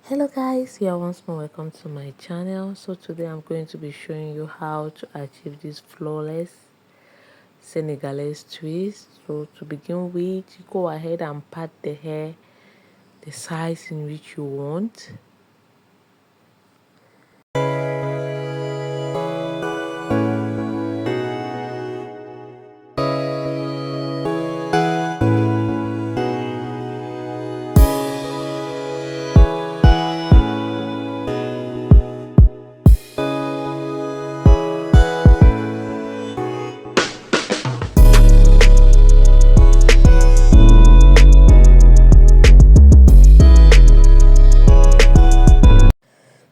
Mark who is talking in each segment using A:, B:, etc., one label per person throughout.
A: Hello guys, here once more, welcome to my channel. So today I'm going to be showing you how to achieve this flawless Senegalese twist. So to begin with, you go ahead and pat the hair the size in which you want.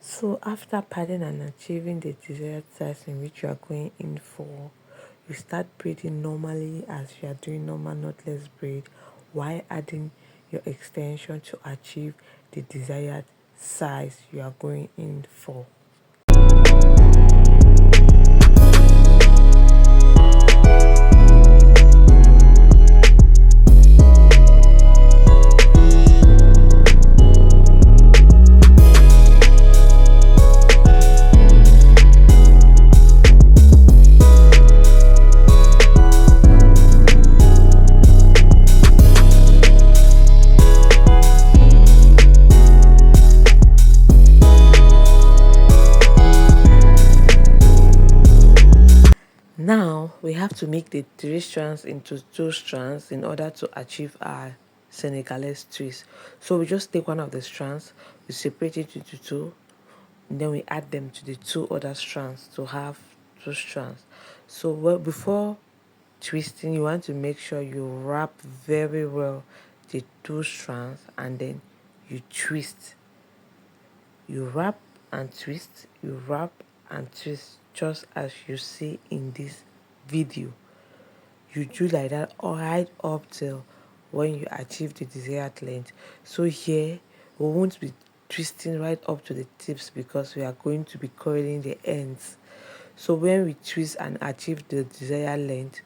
A: So after padding and achieving the desired size in which you are going in for, you start braiding normally as you are doing normal knotless braid while adding your extension to achieve the desired size you are going in for. Now we have to make the 3 strands into 2 strands in order to achieve our Senegalese twist. So we just take one of the strands, we separate it into 2, and then we add them to the 2 other strands to have 2 strands. So before twisting, you want to make sure you wrap very well the 2 strands and then you twist. You wrap and twist, you wrap and twist, just as you see in this video. You do like that right up till when you achieve the desired length. So here we won't be twisting right up to the tips because we are going to be curling the ends. So when we twist and achieve the desired length,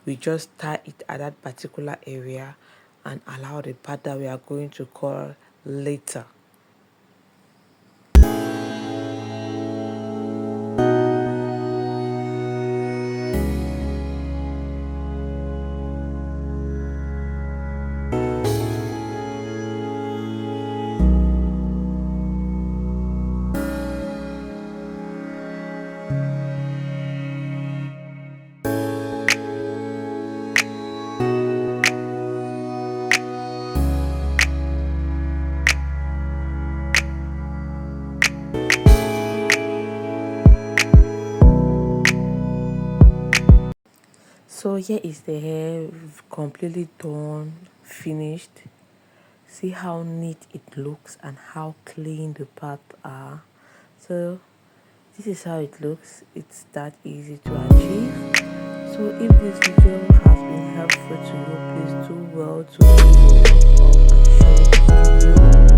A: we just tie it at that particular area and allow the part that we are going to curl later. So here is the hair completely done, finished. See how neat it looks and how clean the parts are. So this is how it looks. It's that easy to achieve. So if this video has been helpful to you, please do well to give it a thumbs up and share this video.